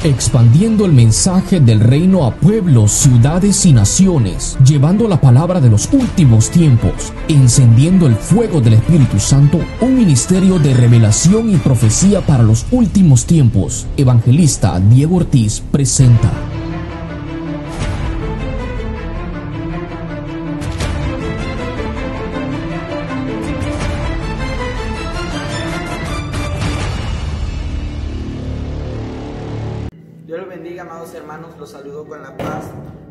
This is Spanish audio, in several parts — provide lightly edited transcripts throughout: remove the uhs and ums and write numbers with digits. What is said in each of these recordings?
expandiendo el mensaje del reino a pueblos, ciudades y naciones, llevando la palabra de los últimos tiempos, encendiendo el fuego del Espíritu Santo, un ministerio de revelación y profecía para los últimos tiempos. Evangelista Diego Ortiz presenta. Dios los bendiga, amados hermanos, los saludo con la paz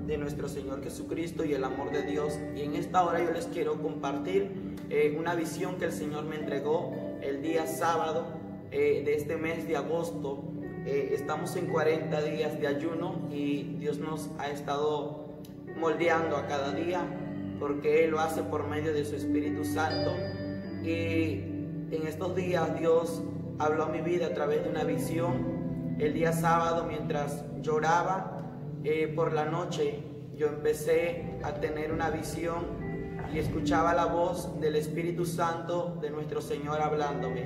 de nuestro Señor Jesucristo y el amor de Dios. Y en esta hora yo les quiero compartir una visión que el Señor me entregó el día sábado de este mes de agosto. Estamos en 40 días de ayuno y Dios nos ha estado moldeando a cada día porque Él lo hace por medio de su Espíritu Santo. Y en estos días Dios habló a mi vida a través de una visión. El día sábado, mientras lloraba por la noche, yo empecé a tener una visión y escuchaba la voz del Espíritu Santo de nuestro Señor hablándome.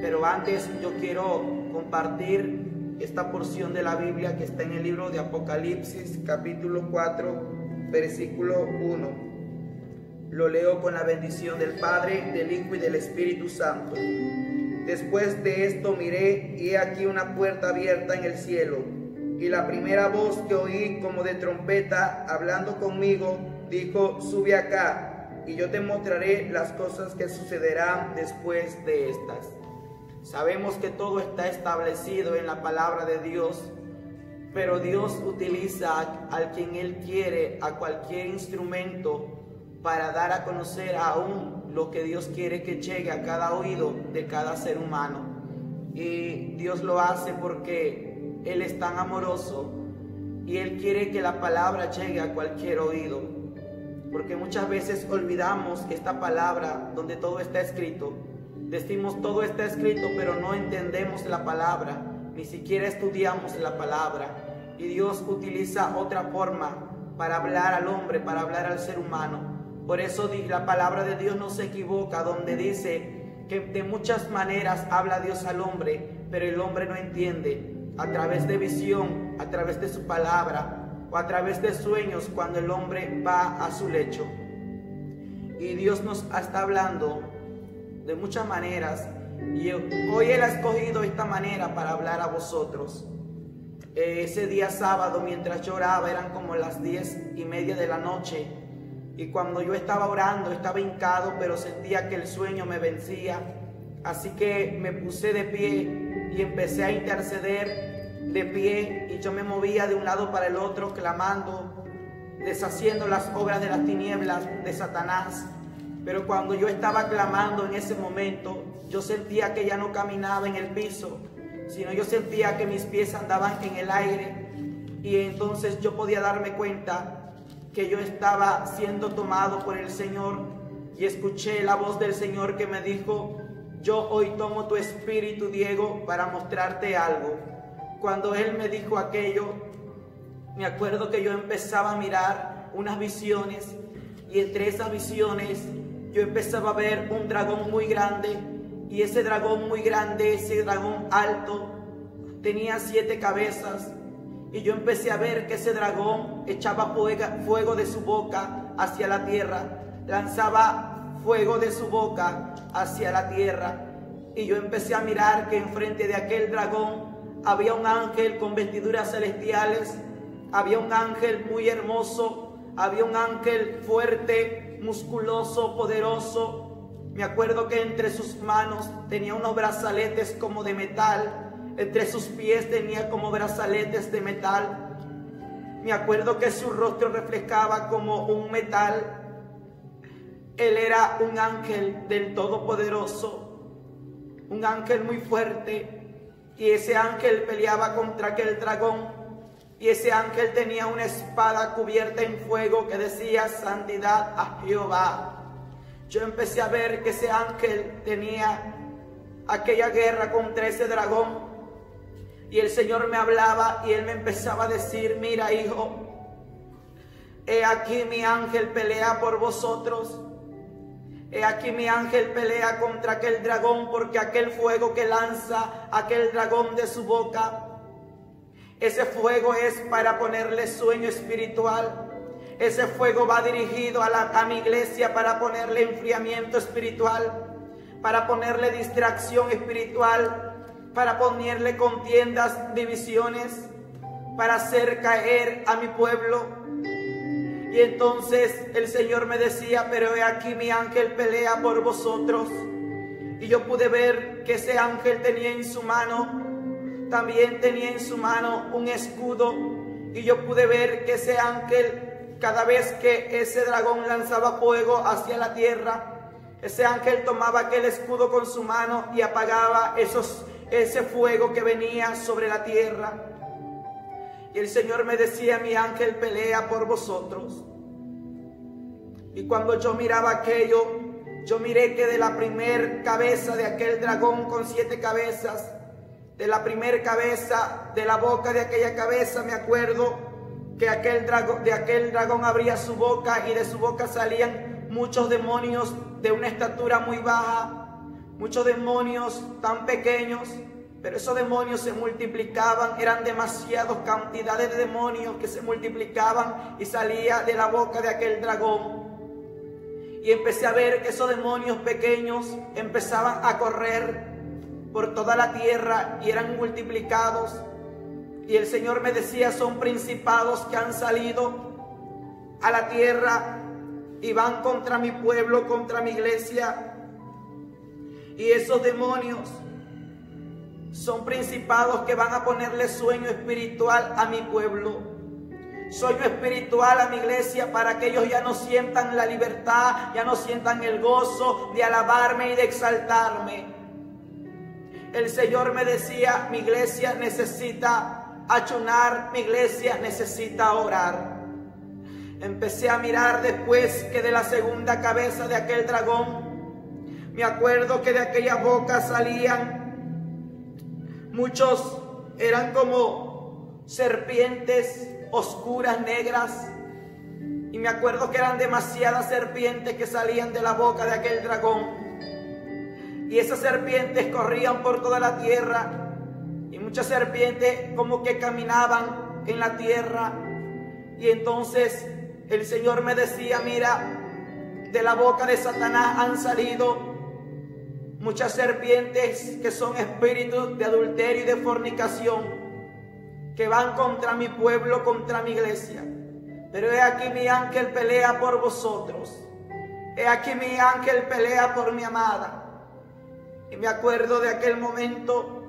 Pero antes yo quiero compartir esta porción de la Biblia que está en el libro de Apocalipsis, capítulo 4, versículo 1. Lo leo con la bendición del Padre, del Hijo y del Espíritu Santo. Después de esto miré, y he aquí una puerta abierta en el cielo, y la primera voz que oí como de trompeta hablando conmigo, dijo: sube acá, y yo te mostraré las cosas que sucederán después de estas. Sabemos que todo está establecido en la palabra de Dios, pero Dios utiliza a quien Él quiere, a cualquier instrumento, para dar a conocer aún lo que Dios quiere que llegue a cada oído de cada ser humano. Y Dios lo hace porque Él es tan amoroso y Él quiere que la palabra llegue a cualquier oído. Porque muchas veces olvidamos esta palabra donde todo está escrito. Decimos todo está escrito, pero no entendemos la palabra, ni siquiera estudiamos la palabra. Y Dios utiliza otra forma para hablar al hombre, para hablar al ser humano. Por eso la palabra de Dios no se equivoca, donde dice que de muchas maneras habla Dios al hombre, pero el hombre no entiende. A través de visión, a través de su palabra o a través de sueños cuando el hombre va a su lecho. Y Dios nos está hablando de muchas maneras y hoy Él ha escogido esta manera para hablar a vosotros. Ese día sábado, mientras yo oraba, eran como las 10:30 de la noche. Y cuando yo estaba orando, estaba hincado, pero sentía que el sueño me vencía. Así que me puse de pie y empecé a interceder de pie. Y yo me movía de un lado para el otro, clamando, deshaciendo las obras de las tinieblas de Satanás. Pero cuando yo estaba clamando en ese momento, yo sentía que ya no caminaba en el piso, sino yo sentía que mis pies andaban en el aire. Y entonces yo podía darme cuenta que yo estaba siendo tomado por el Señor, y escuché la voz del Señor que me dijo: yo hoy tomo tu espíritu, Diego, para mostrarte algo. Cuando Él me dijo aquello, me acuerdo que yo empezaba a mirar unas visiones, y entre esas visiones yo empezaba a ver un dragón muy grande, y ese dragón muy grande, ese dragón alto, tenía 7 cabezas. Y yo empecé a ver que ese dragón echaba fuego de su boca hacia la tierra, lanzaba fuego de su boca hacia la tierra. Y yo empecé a mirar que enfrente de aquel dragón había un ángel con vestiduras celestiales, había un ángel muy hermoso, había un ángel fuerte, musculoso, poderoso. Me acuerdo que entre sus manos tenía unos brazaletes como de metal. Entre sus pies tenía como brazaletes de metal. Me acuerdo que su rostro reflejaba como un metal. Él era un ángel del Todopoderoso, un ángel muy fuerte. Y ese ángel peleaba contra aquel dragón. Y ese ángel tenía una espada cubierta en fuego que decía: santidad a Jehová. Yo empecé a ver que ese ángel tenía aquella guerra contra ese dragón. Y el Señor me hablaba y Él me empezaba a decir: mira, hijo, he aquí mi ángel pelea por vosotros. He aquí mi ángel pelea contra aquel dragón, porque aquel fuego que lanza aquel dragón de su boca Ese fuego es para ponerle sueño espiritual. Ese fuego va dirigido a mi iglesia para ponerle enfriamiento espiritual, para ponerle distracción espiritual, para ponerle contiendas, divisiones, para hacer caer a mi pueblo. Y entonces el Señor me decía, pero he aquí mi ángel pelea por vosotros. Y yo pude ver que ese ángel tenía en su mano, también tenía en su mano un escudo. Y yo pude ver que ese ángel, cada vez que ese dragón lanzaba fuego hacia la tierra, ese ángel tomaba aquel escudo con su mano y apagaba ese fuego que venía sobre la tierra. Y el Señor me decía, mi ángel pelea por vosotros. Y cuando yo miraba aquello, yo miré que de la primer cabeza de aquel dragón con 7 cabezas, de la primer cabeza, de la boca de aquella cabeza, me acuerdo que de aquel dragón abría su boca y de su boca salían muchos demonios de una estatura muy baja, muchos demonios tan pequeños, pero esos demonios se multiplicaban, eran demasiadas cantidades de demonios que se multiplicaban y salía de la boca de aquel dragón. Y empecé a ver que esos demonios pequeños empezaban a correr por toda la tierra y eran multiplicados. Y el Señor me decía, son principados que han salido a la tierra y van contra mi pueblo, contra mi iglesia. Y esos demonios son principados que van a ponerle sueño espiritual a mi pueblo, sueño espiritual a mi iglesia, para que ellos ya no sientan la libertad, ya no sientan el gozo de alabarme y de exaltarme. El Señor me decía, mi iglesia necesita ayunar, mi iglesia necesita orar. Empecé a mirar después que de la segunda cabeza de aquel dragón, me acuerdo que de aquella boca salían muchos, eran como serpientes oscuras, negras. Y me acuerdo que eran demasiadas serpientes que salían de la boca de aquel dragón. Y esas serpientes corrían por toda la tierra. Y muchas serpientes como que caminaban en la tierra. Y entonces el Señor me decía, mira, de la boca de Satanás han salido muchas serpientes que son espíritus de adulterio y de fornicación, que van contra mi pueblo, contra mi iglesia. Pero he aquí mi ángel pelea por vosotros. He aquí mi ángel pelea por mi amada. Y me acuerdo de aquel momento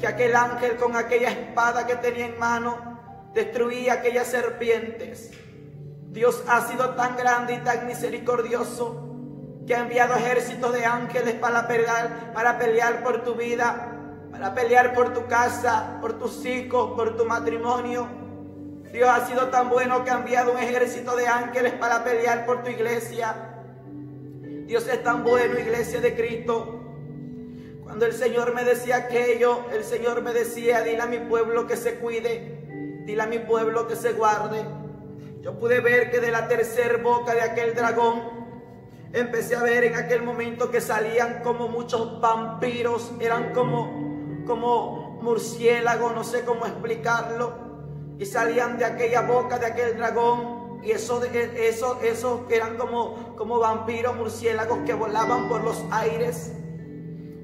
que aquel ángel con aquella espada que tenía en mano destruía aquellas serpientes. Dios ha sido tan grande y tan misericordioso que ha enviado ejércitos de ángeles para pelear por tu vida, para pelear por tu casa, por tus hijos, por tu matrimonio. Dios ha sido tan bueno que ha enviado un ejército de ángeles para pelear por tu iglesia. Dios es tan bueno, iglesia de Cristo. Cuando el Señor me decía aquello, el Señor me decía, dile a mi pueblo que se cuide, dile a mi pueblo que se guarde. Yo pude ver que de la tercera boca de aquel dragón, empecé a ver en aquel momento que salían como muchos vampiros, eran como murciélagos, no sé cómo explicarlo, y salían de aquella boca de aquel dragón, y esos eran como vampiros, murciélagos que volaban por los aires.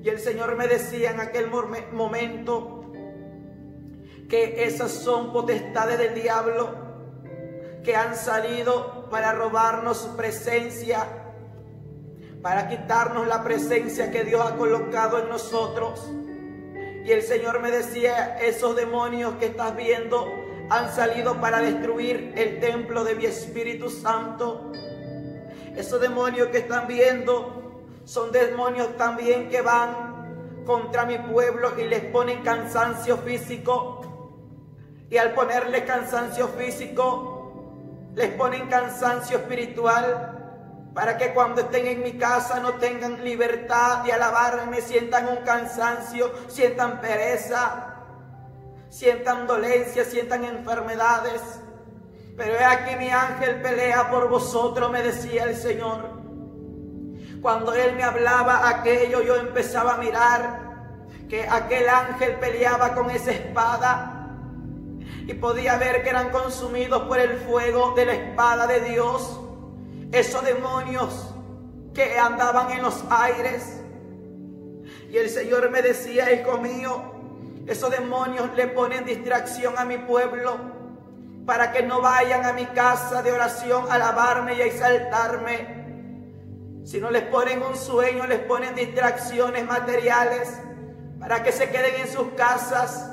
Y el Señor me decía en aquel momento que esas son potestades del diablo que han salido para robarnos su presencia, para quitarnos la presencia que Dios ha colocado en nosotros. Y el Señor me decía, esos demonios que estás viendo han salido para destruir el templo de mi Espíritu Santo. Esos demonios que están viendo son demonios también que van contra mi pueblo y les ponen cansancio físico. Y al ponerles cansancio físico, les ponen cansancio espiritual, para que cuando estén en mi casa no tengan libertad de alabarme, sientan un cansancio, sientan pereza, sientan dolencia, sientan enfermedades. Pero he aquí mi ángel pelea por vosotros, me decía el Señor. Cuando Él me hablaba aquello, yo empezaba a mirar que aquel ángel peleaba con esa espada. y podía ver que eran consumidos por el fuego de la espada de Dios. Esos demonios que andaban en los aires. Y el Señor me decía: hijo mío, esos demonios le ponen distracción a mi pueblo para que no vayan a mi casa de oración a alabarme y a exaltarme. Si no les ponen un sueño, les ponen distracciones materiales para que se queden en sus casas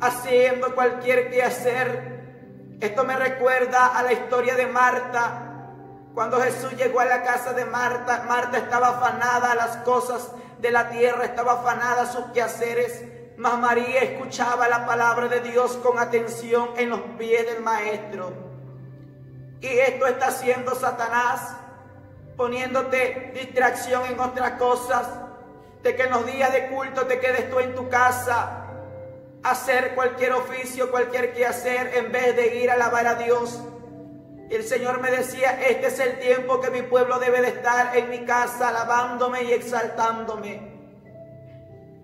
haciendo cualquier quehacer. Esto me recuerda a la historia de Marta. Cuando Jesús llegó a la casa de Marta, Marta estaba afanada a las cosas de la tierra, estaba afanada a sus quehaceres, mas María escuchaba la palabra de Dios con atención en los pies del Maestro. Y esto está haciendo Satanás, poniéndote distracción en otras cosas, de que en los días de culto te quedes tú en tu casa a hacer cualquier oficio, cualquier quehacer, en vez de ir a alabar a Dios. Y el Señor me decía: este es el tiempo que mi pueblo debe de estar en mi casa alabándome y exaltándome.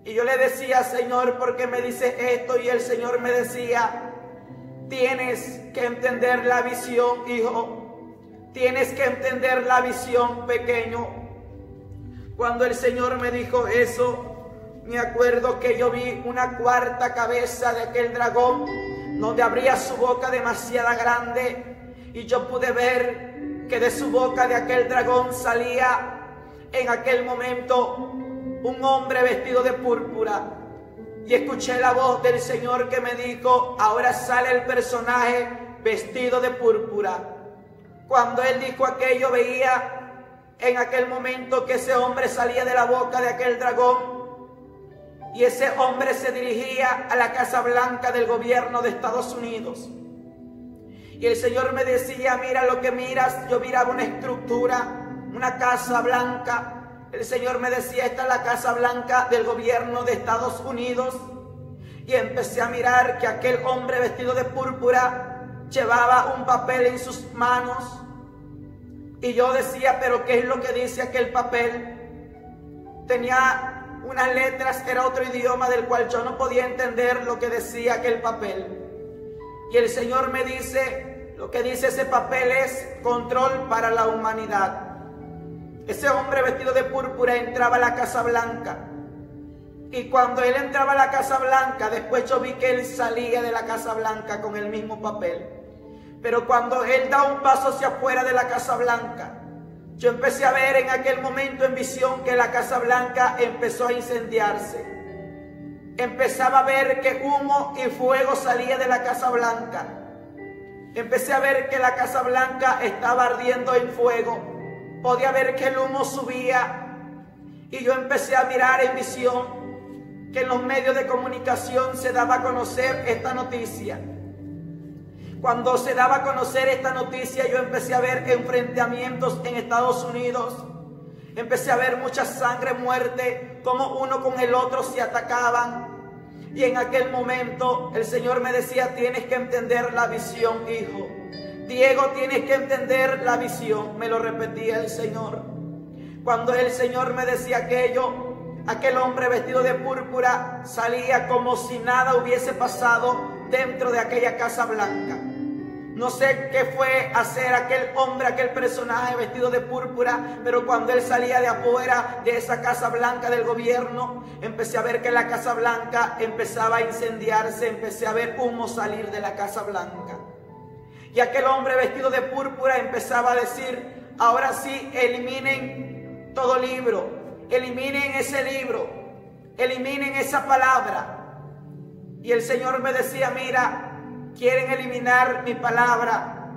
Y yo le decía: Señor, ¿por qué me dices esto? Y el Señor me decía: tienes que entender la visión, hijo. Tienes que entender la visión, pequeño. Cuando el Señor me dijo eso, me acuerdo que yo vi una cuarta cabeza de aquel dragón, donde abría su boca demasiado grande. Y yo pude ver que de su boca de aquel dragón salía en aquel momento un hombre vestido de púrpura. Y escuché la voz del Señor que me dijo: ahora sale el personaje vestido de púrpura. Cuando Él dijo aquello, veía en aquel momento que ese hombre salía de la boca de aquel dragón. Y ese hombre se dirigía a la Casa Blanca del gobierno de Estados Unidos. Y el Señor me decía: mira lo que miras. Yo miraba una estructura, una Casa Blanca. El Señor me decía: esta es la Casa Blanca del gobierno de Estados Unidos. Y empecé a mirar que aquel hombre vestido de púrpura llevaba un papel en sus manos. Y yo decía: pero ¿qué es lo que dice aquel papel? Tenía unas letras, era otro idioma del cual yo no podía entender lo que decía aquel papel. Y el Señor me dice: lo que dice ese papel es control para la humanidad. Ese hombre vestido de púrpura entraba a la Casa Blanca. Y cuando él entraba a la Casa Blanca, después yo vi que él salía de la Casa Blanca con el mismo papel. Pero cuando él da un paso hacia afuera de la Casa Blanca, yo empecé a ver en aquel momento en visión que la Casa Blanca empezó a incendiarse. Empezaba a ver que humo y fuego salía de la Casa Blanca. Empecé a ver que la Casa Blanca estaba ardiendo en fuego. Podía ver que el humo subía. Y yo empecé a mirar en visión que en los medios de comunicación se daba a conocer esta noticia. Cuando se daba a conocer esta noticia, yo empecé a ver enfrentamientos en Estados Unidos. Empecé a ver mucha sangre, muerte, como uno con el otro se atacaban. Y en aquel momento el Señor me decía: tienes que entender la visión, hijo. Diego, tienes que entender la visión. Me lo repetía el Señor. Cuando el Señor me decía aquello, aquel hombre vestido de púrpura salía como si nada hubiese pasado dentro de aquella Casa Blanca. No sé qué fue hacer aquel hombre, aquel personaje vestido de púrpura, pero cuando él salía de afuera de esa Casa Blanca del gobierno, empecé a ver que la Casa Blanca empezaba a incendiarse, empecé a ver humo salir de la Casa Blanca. Y aquel hombre vestido de púrpura empezaba a decir: ahora sí, eliminen todo libro, eliminen ese libro, eliminen esa palabra. Y el Señor me decía: mira, quieren eliminar mi palabra.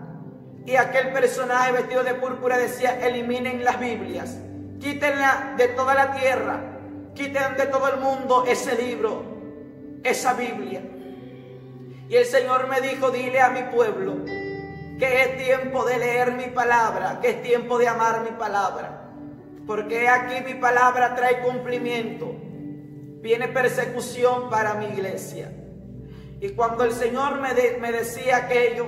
Y aquel personaje vestido de púrpura decía: eliminen las Biblias, quítenla de toda la tierra, quiten de todo el mundo ese libro, esa Biblia. Y el Señor me dijo: dile a mi pueblo que es tiempo de leer mi palabra, que es tiempo de amar mi palabra, porque aquí mi palabra trae cumplimiento. Viene persecución para mi iglesia. Y cuando el Señor me decía aquello,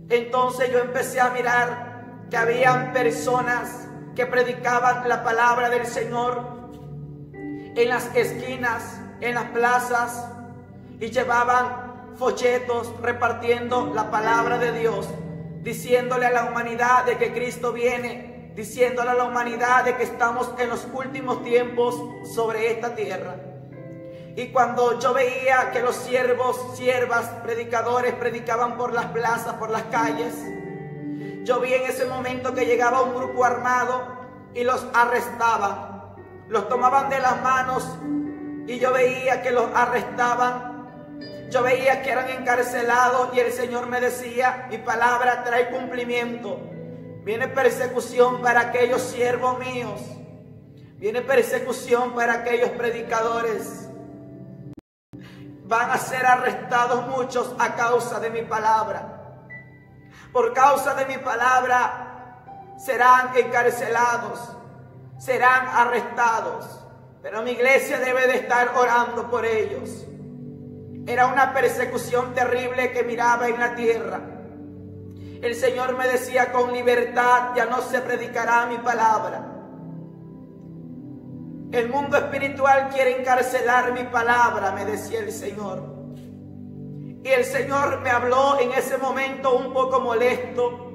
entonces yo empecé a mirar que habían personas que predicaban la palabra del Señor en las esquinas, en las plazas, y llevaban folletos repartiendo la palabra de Dios, diciéndole a la humanidad de que Cristo viene, diciéndole a la humanidad de que estamos en los últimos tiempos sobre esta tierra. Y cuando yo veía que los siervos, siervas, predicadores predicaban por las plazas, por las calles, yo vi en ese momento que llegaba un grupo armado y los arrestaban, los tomaban de las manos y yo veía que los arrestaban, yo veía que eran encarcelados y el Señor me decía, mi palabra trae cumplimiento, viene persecución para aquellos siervos míos, viene persecución para aquellos predicadores. Van a ser arrestados muchos a causa de mi palabra. Por causa de mi palabra serán encarcelados, serán arrestados. Pero mi iglesia debe de estar orando por ellos. Era una persecución terrible que miraba en la tierra. El Señor me decía, con libertad ya no se predicará mi palabra. El mundo espiritual quiere encarcelar mi palabra, me decía el Señor. Y el Señor me habló en ese momento un poco molesto.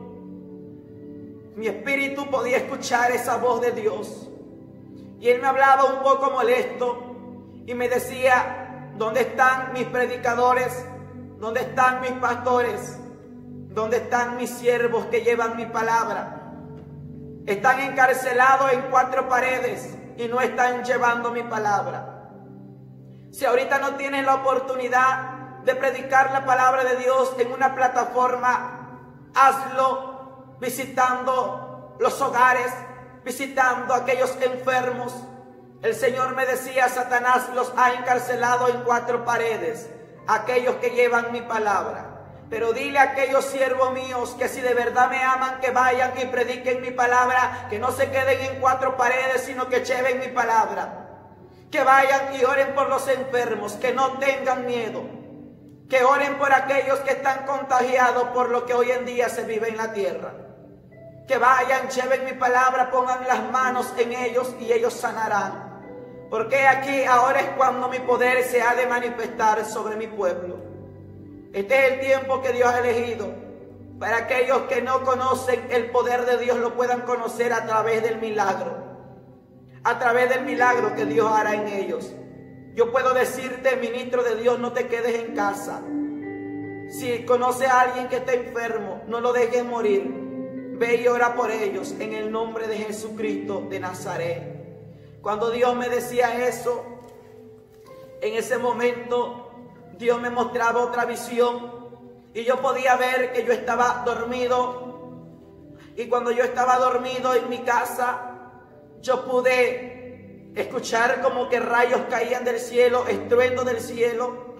Mi espíritu podía escuchar esa voz de Dios. Y Él me hablaba un poco molesto y me decía, ¿dónde están mis predicadores? ¿Dónde están mis pastores? ¿Dónde están mis siervos que llevan mi palabra? Están encarcelados en 4 paredes y no están llevando mi palabra. Si ahorita no tienes la oportunidad de predicar la palabra de Dios en una plataforma, hazlo visitando los hogares, visitando a aquellos enfermos. El Señor me decía, Satanás los ha encarcelado en 4 paredes, aquellos que llevan mi palabra. Pero dile a aquellos siervos míos que si de verdad me aman, que vayan y prediquen mi palabra, que no se queden en 4 paredes, sino que lleven mi palabra. Que vayan y oren por los enfermos, que no tengan miedo. Que oren por aquellos que están contagiados por lo que hoy en día se vive en la tierra. Que vayan, lleven mi palabra, pongan las manos en ellos y ellos sanarán. Porque aquí ahora es cuando mi poder se ha de manifestar sobre mi pueblo. Este es el tiempo que Dios ha elegido para aquellos que no conocen el poder de Dios lo puedan conocer a través del milagro. A través del milagro que Dios hará en ellos. Yo puedo decirte, ministro de Dios, no te quedes en casa. Si conoces a alguien que está enfermo, no lo dejes morir. Ve y ora por ellos en el nombre de Jesucristo de Nazaret. Cuando Dios me decía eso, en ese momento Dios me mostraba otra visión y yo podía ver que yo estaba dormido. Y cuando yo estaba dormido en mi casa, yo pude escuchar como que rayos caían del cielo, estruendo del cielo.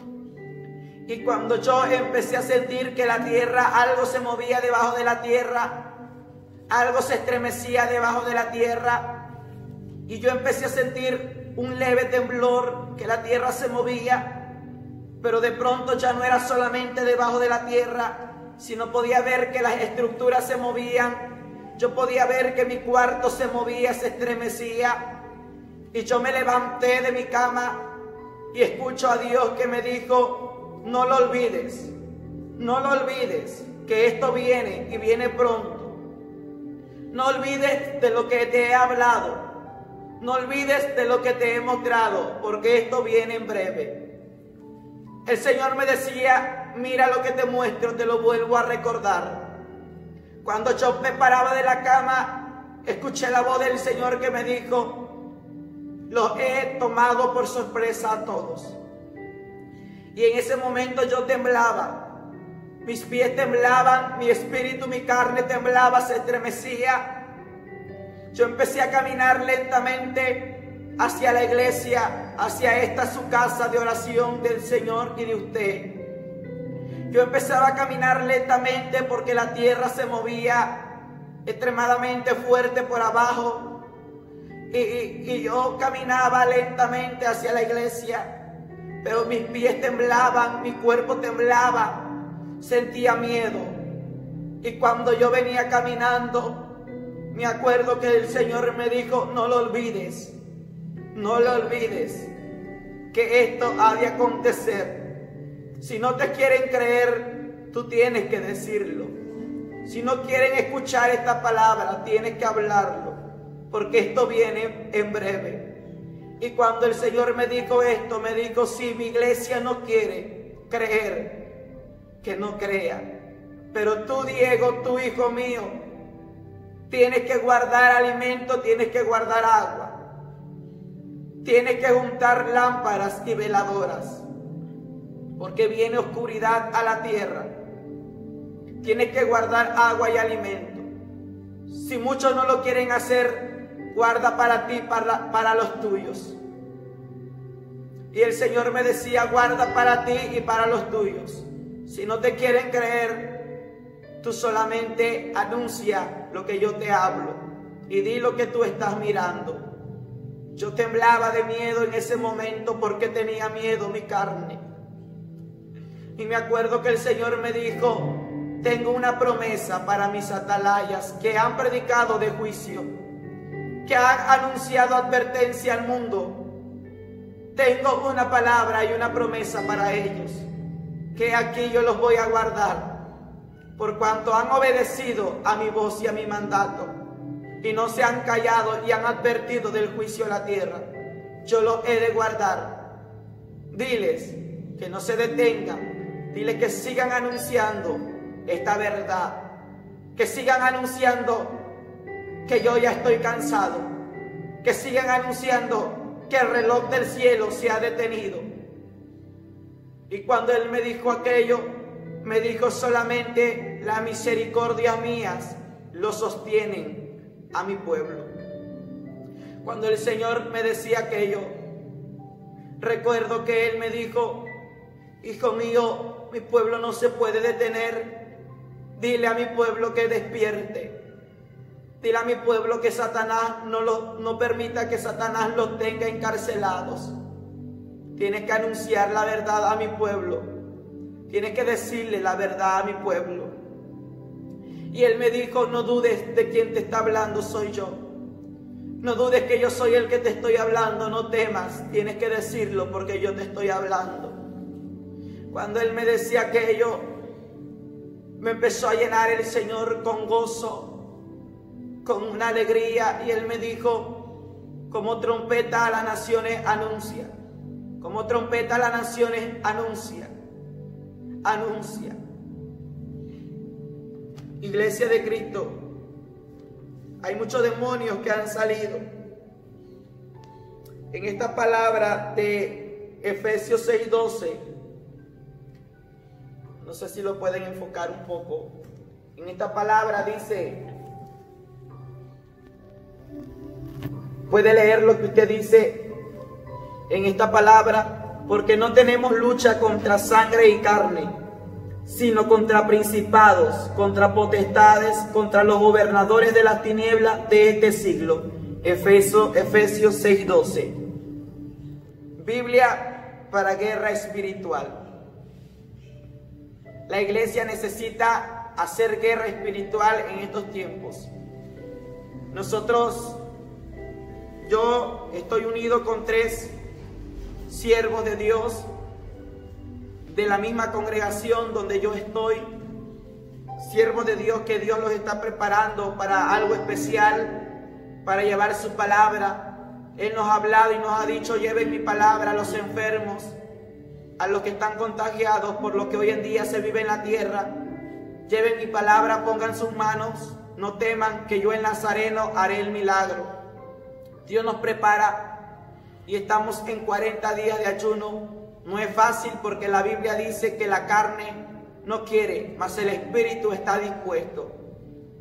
Y cuando yo empecé a sentir que la tierra, algo se movía debajo de la tierra, algo se estremecía debajo de la tierra, y yo empecé a sentir un leve temblor, que la tierra se movía. Pero de pronto ya no era solamente debajo de la tierra, sino podía ver que las estructuras se movían. Yo podía ver que mi cuarto se movía, se estremecía. Y yo me levanté de mi cama y escucho a Dios que me dijo, no lo olvides, no lo olvides, que esto viene y viene pronto. No olvides de lo que te he hablado, no olvides de lo que te he mostrado, porque esto viene en breve. El Señor me decía, mira lo que te muestro, te lo vuelvo a recordar. Cuando yo me paraba de la cama, escuché la voz del Señor que me dijo, los he tomado por sorpresa a todos. Y en ese momento yo temblaba, mis pies temblaban, mi espíritu, mi carne temblaba, se estremecía. Yo empecé a caminar lentamente hacia la iglesia, hacia esta su casa de oración del Señor y de usted. Yo empezaba a caminar lentamente porque la tierra se movía extremadamente fuerte por abajo y yo caminaba lentamente hacia la iglesia, pero mis pies temblaban, mi cuerpo temblaba, sentía miedo. Y cuando yo venía caminando, me acuerdo que el Señor me dijo, no lo olvides. No lo olvides, que esto ha de acontecer. Si no te quieren creer, tú tienes que decirlo. Si no quieren escuchar esta palabra, tienes que hablarlo, porque esto viene en breve. Y cuando el Señor me dijo esto, me dijo, si mi iglesia no quiere creer, que no crea. Pero tú, Diego, tú, hijo mío, tienes que guardar alimento, tienes que guardar agua. Tienes que juntar lámparas y veladoras, porque viene oscuridad a la tierra. Tienes que guardar agua y alimento. Si muchos no lo quieren hacer, guarda para ti, para los tuyos. Y el Señor me decía, guarda para ti y para los tuyos. Si no te quieren creer, tú solamente anuncia lo que yo te hablo y di lo que tú estás mirando. Yo temblaba de miedo en ese momento porque tenía miedo mi carne. Y me acuerdo que el Señor me dijo, tengo una promesa para mis atalayas que han predicado de juicio, que han anunciado advertencia al mundo. Tengo una palabra y una promesa para ellos, que aquí yo los voy a guardar, por cuanto han obedecido a mi voz y a mi mandato, y no se han callado y han advertido del juicio a la tierra. Yo los he de guardar. Diles que no se detengan, diles que sigan anunciando esta verdad, que sigan anunciando que yo ya estoy cansado, que sigan anunciando que el reloj del cielo se ha detenido. Y cuando Él me dijo aquello, me dijo solamente las misericordias mías lo sostienen a mi pueblo. Cuando el Señor me decía aquello, recuerdo que Él me dijo, hijo mío, mi pueblo no se puede detener. Dile a mi pueblo que despierte. Dile a mi pueblo que Satanás no permita que Satanás los tenga encarcelados. Tienes que anunciar la verdad a mi pueblo. Tienes que decirle la verdad a mi pueblo. Y Él me dijo, no dudes de quién te está hablando, soy yo. No dudes que yo soy el que te estoy hablando, no temas. Tienes que decirlo porque yo te estoy hablando. Cuando Él me decía aquello, me empezó a llenar el Señor con gozo, con una alegría, y Él me dijo, como trompeta a las naciones anuncia, como trompeta a las naciones anuncia, anuncia. Iglesia de Cristo, hay muchos demonios que han salido. En esta palabra de Efesios 6:12, no sé si lo pueden enfocar un poco. En esta palabra dice, puede leer lo que usted dice en esta palabra, porque no tenemos lucha contra sangre y carne, sino contra principados, contra potestades, contra los gobernadores de las tinieblas de este siglo. Efesios 6:12. Biblia para guerra espiritual. La iglesia necesita hacer guerra espiritual en estos tiempos. Yo estoy unido con 3 siervos de Dios de la misma congregación donde yo estoy, siervos de Dios que Dios los está preparando para algo especial, para llevar su palabra. Él nos ha hablado y nos ha dicho, lleven mi palabra a los enfermos, a los que están contagiados por lo que hoy en día se vive en la tierra. Lleven mi palabra, pongan sus manos, no teman que yo el Nazareno haré el milagro. Dios nos prepara y estamos en 40 días de ayuno. No es fácil porque la Biblia dice que la carne no quiere, mas el espíritu está dispuesto.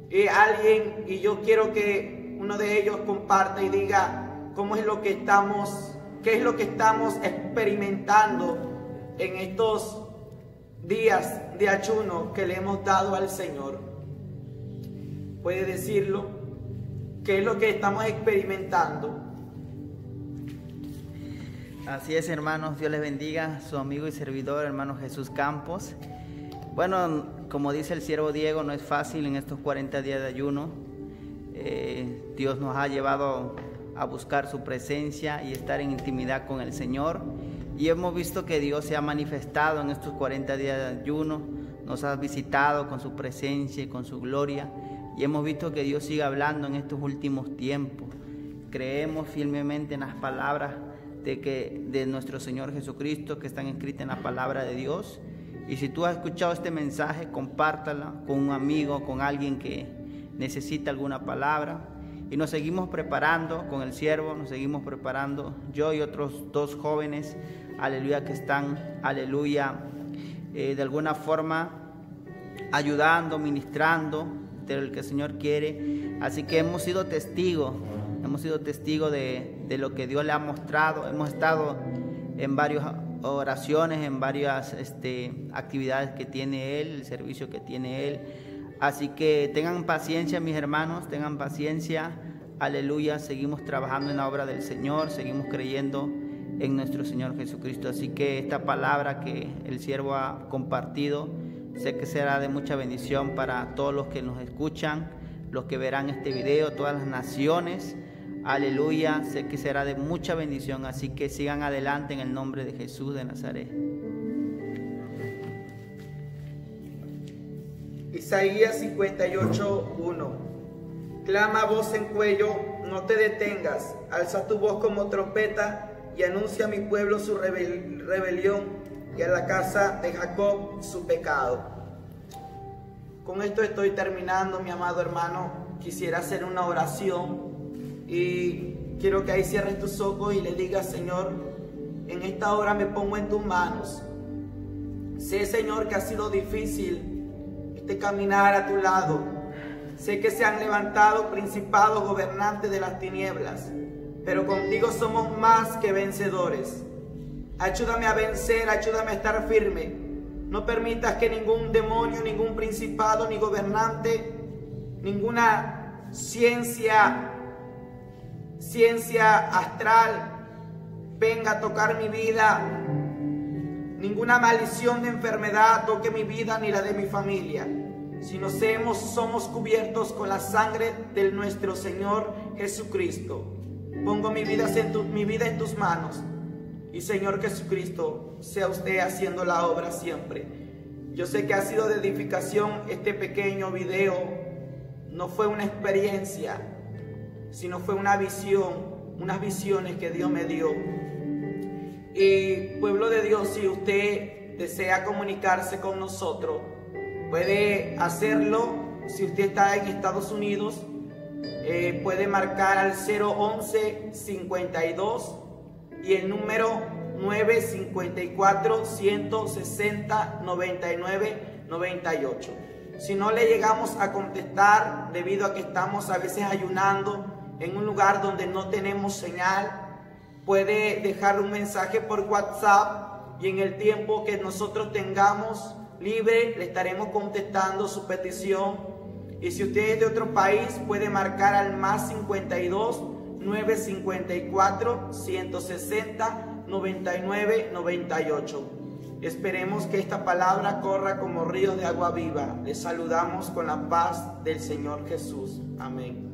Y yo quiero que uno de ellos comparta y diga cómo es lo que qué es lo que estamos experimentando en estos días de ayuno que le hemos dado al Señor. ¿Puede decirlo? ¿Qué es lo que estamos experimentando? Así es, hermanos, Dios les bendiga. Su amigo y servidor, hermano Jesús Campos. Bueno, como dice el siervo Diego, no es fácil en estos 40 días de ayuno. Dios nos ha llevado a buscar su presencia y estar en intimidad con el Señor. y hemos visto que Dios se ha manifestado en estos 40 días de ayuno, nos ha visitado con su presencia y con su gloria, y hemos visto que Dios sigue hablando en estos últimos tiempos. Creemos firmemente en las palabras de nuestro Señor Jesucristo que están escritas en la palabra de Dios. Y si tú has escuchado este mensaje, compártala con un amigo, con alguien que necesita alguna palabra. Y nos seguimos preparando con el siervo, nos seguimos preparando, yo y otros 2 jóvenes, aleluya, que están, aleluya, de alguna forma ayudando, ministrando de lo que el Señor quiere. Así que hemos sido testigos de lo que Dios le ha mostrado. Hemos estado en varias oraciones, en varias actividades que tiene Él, el servicio que tiene Él. Así que tengan paciencia, mis hermanos, tengan paciencia, aleluya. Seguimos trabajando en la obra del Señor, seguimos creyendo en nuestro Señor Jesucristo. Así que esta palabra que el siervo ha compartido, sé que será de mucha bendición para todos los que nos escuchan, los que verán este video, todas las naciones, aleluya. Sé que será de mucha bendición, así que sigan adelante en el nombre de Jesús de Nazaret. Isaías 58:1. Clama a voz en cuello, no te detengas, alza tu voz como trompeta y anuncia a mi pueblo su rebelión y a la casa de Jacob su pecado. Con esto estoy terminando, mi amado hermano. Quisiera hacer una oración y quiero que ahí cierres tus ojos y le digas: Señor, en esta hora me pongo en tus manos. Sé, Señor, que ha sido difícil caminar a tu lado. Sé que se han levantado principados, gobernantes de las tinieblas, pero contigo somos más que vencedores. Ayúdame a vencer, ayúdame a estar firme. No permitas que ningún demonio, ningún principado, ni gobernante, ninguna ciencia astral venga a tocar mi vida. Ninguna maldición de enfermedad toque mi vida ni la de mi familia, sino somos cubiertos con la sangre de nuestro Señor Jesucristo. Pongo mi vida en tus manos, y Señor Jesucristo, sea usted haciendo la obra siempre. Yo sé que ha sido de edificación este pequeño video. No fue una experiencia, sino fue una visión, unas visiones que Dios me dio. Y pueblo de Dios, si usted desea comunicarse con nosotros, puede hacerlo. Si usted está en Estados Unidos, puede marcar al 011-52 y el número 954-160-99-98. Si no le llegamos a contestar debido a que estamos a veces ayunando en un lugar donde no tenemos señal, puede dejar un mensaje por WhatsApp y en el tiempo que nosotros tengamos libre le estaremos contestando su petición. Y si usted es de otro país, puede marcar al más 52 954 160 99 98. Esperemos que esta palabra corra como río de agua viva. Les saludamos con la paz del Señor Jesús. Amén.